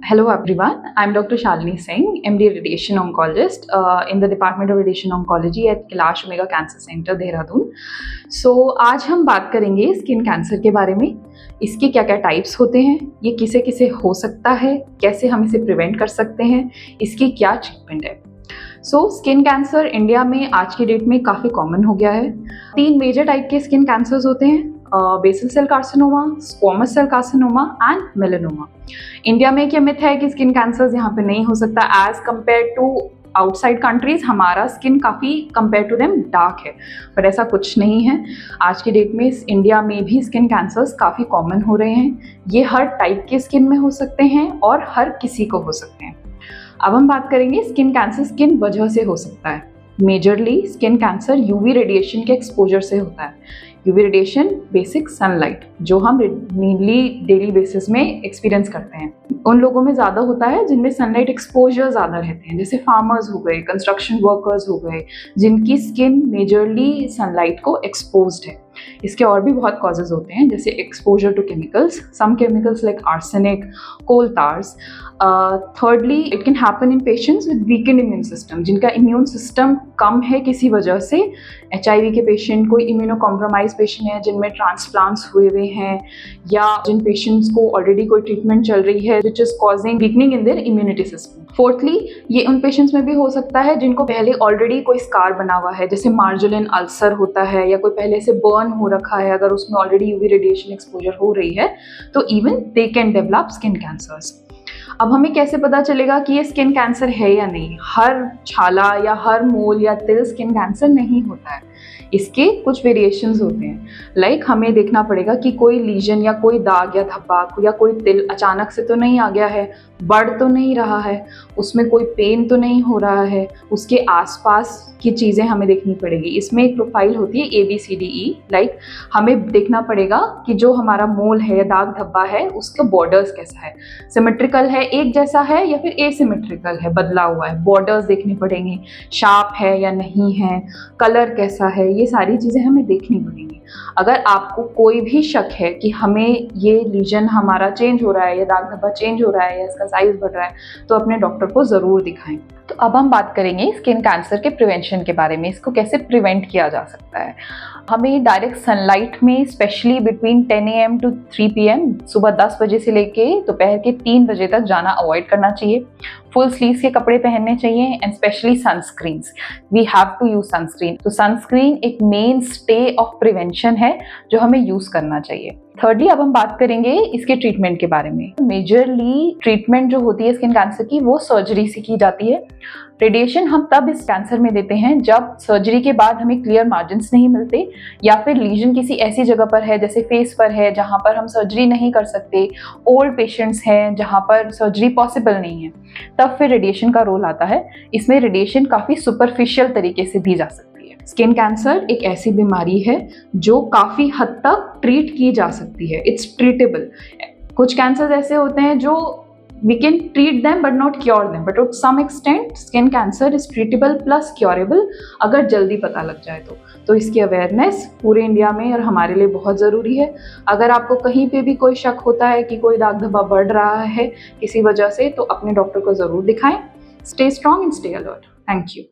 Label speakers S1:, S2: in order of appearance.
S1: Hello everyone, I'm Dr. Shalini Singh, MD Radiation Oncologist in the Department of Radiation Oncology at Kailash Omega Cancer Center, Dehradun. आज हम बात करेंगे skin cancer के बारे में। इसके क्या क्या टाइप्स होते हैं, ये किसे किसे हो सकता है, कैसे हम इसे प्रिवेंट कर सकते हैं, इसकी क्या ट्रीटमेंट है। स्किन कैंसर इंडिया में आज की डेट में काफ़ी कॉमन हो गया है। 3 मेजर टाइप के स्किन कैंसर्स होते हैं, basal cell carcinoma, squamous cell carcinoma and melanoma. India में क्या मिथ है कि स्किन कैंसर्स यहाँ पे नहीं हो सकता। As compare to outside countries हमारा स्किन काफ़ी कंपेयर टू देम डार्क है, पर ऐसा कुछ नहीं है। आज की डेट में इंडिया में भी स्किन कैंसर्स काफ़ी कॉमन हो रहे हैं। ये हर टाइप के स्किन में हो सकते हैं और हर किसी को हो सकते हैं। अब हम बात करेंगे स्किन कैंसर किन वजह से हो सकता है। Majorly skin cancer UV radiation के एक्सपोजर से होता है। यूवी रेडिएशन बेसिक सनलाइट जो हम मेनली डेली बेसिस में एक्सपीरियंस करते हैं, उन लोगों में ज़्यादा होता है जिनमें सनलाइट एक्सपोजर ज़्यादा रहते हैं, जैसे फार्मर्स हो गए, कंस्ट्रक्शन वर्कर्स हो गए, जिनकी स्किन मेजरली सनलाइट को एक्सपोज्ड है। इसके और भी बहुत कॉजेज होते हैं, जैसे exposure to chemicals, some chemicals like arsenic, coal tars. Thirdly it can happen in patients with weakened immune system, जिनका इम्यून सिस्टम कम है किसी वजह से। HIV के पेशेंट, कोई इम्यूनो कॉम्प्रोमाइज पेशेंट है जिनमें ट्रांसप्लांट्स हुए हुए हैं, या जिन पेशेंट्स को ऑलरेडी कोई ट्रीटमेंट चल रही है which is causing weakening in their immunity system. Fourthly ये उन पेशेंट्स में भी हो सकता है जिनको पहले ऑलरेडी कोई स्कार बना हुआ है, जैसे मार्जुलिन अल्सर होता है, या कोई पहले से बर्न हो रखा है, अगर उसमें ऑलरेडी यूवी रेडिएशन एक्सपोजर हो रही है तो even they can develop skin cancers. अब हमें कैसे पता चलेगा कि ये स्किन कैंसर है या नहीं? हर छाला या हर मोल या तिल स्किन कैंसर नहीं होता है, इसके कुछ वेरिएशंस होते हैं। लाइक हमें देखना पड़ेगा कि कोई लीजन या कोई दाग या धब्बा या कोई तिल अचानक से तो नहीं आ गया है, बढ़ तो नहीं रहा है, उसमें कोई पेन तो नहीं हो रहा है, उसके आसपास की चीज़ें हमें देखनी पड़ेगी। इसमें एक प्रोफाइल होती है ABCDE। लाइक हमें देखना पड़ेगा कि जो हमारा मोल है या दाग धब्बा है उसका बॉर्डर्स कैसा है, सिमेट्रिकल है, एक जैसा है, या फिर एसिमेट्रिकल है, बदला हुआ है। बॉर्डर्स देखने पड़ेंगे, शार्प है या नहीं है, कलर कैसा है, ये सारी चीज़ें हमें देखनी पड़ेंगी। अगर आपको कोई भी शक है कि हमें ये लीजन हमारा चेंज हो रहा है या दाग धब्बा चेंज हो रहा है या इसका साइज बढ़ रहा है, तो अपने डॉक्टर को ज़रूर दिखाएं। तो अब हम बात करेंगे स्किन कैंसर के प्रिवेंशन के बारे में। इसको कैसे प्रिवेंट किया जा सकता है। हमें डायरेक्ट सनलाइट में specially between 10 AM to 3 PM, सुबह 10 बजे से लेके दोपहर के 3 बजे तक जाना अवॉइड करना चाहिए। फुल स्लीव्स के कपड़े पहनने चाहिए and specially sunscreens. We have to use sunscreen. तो सनस्क्रीन एक मेन स्टे ऑफ प्रिवेंशन है जो हमें यूज करना चाहिए। थर्डली अब हम बात करेंगे इसके ट्रीटमेंट के बारे में। मेजरली ट्रीटमेंट जो होती है स्किन कैंसर की वो सर्जरी से की जाती है। रेडिएशन हम तब इस कैंसर में देते हैं जब सर्जरी के बाद हमें क्लियर मार्जिन्स नहीं मिलते, या फिर लीजन किसी ऐसी जगह पर है जैसे फेस पर है जहाँ पर हम सर्जरी नहीं कर सकते, ओल्ड पेशेंट्स हैं जहाँ पर सर्जरी पॉसिबल नहीं है, तब फिर रेडिएशन का रोल आता है। इसमें रेडिएशन काफ़ी सुपरफिशियल तरीके से दी जा सकती है। स्किन कैंसर एक ऐसी बीमारी है जो काफ़ी हद तक ट्रीट की जा सकती है, इट्स ट्रीटेबल। कुछ कैंसर ऐसे होते हैं जो we can treat them but not cure them, but to some extent skin cancer is treatable plus curable अगर जल्दी पता लग जाए तो इसकी अवेयरनेस पूरे इंडिया में और हमारे लिए बहुत ज़रूरी है। अगर आपको कहीं पे भी कोई शक होता है कि कोई दाग धब्बा बढ़ रहा है किसी वजह से, तो अपने डॉक्टर को ज़रूर दिखाएं। Stay strong and stay alert. Thank you.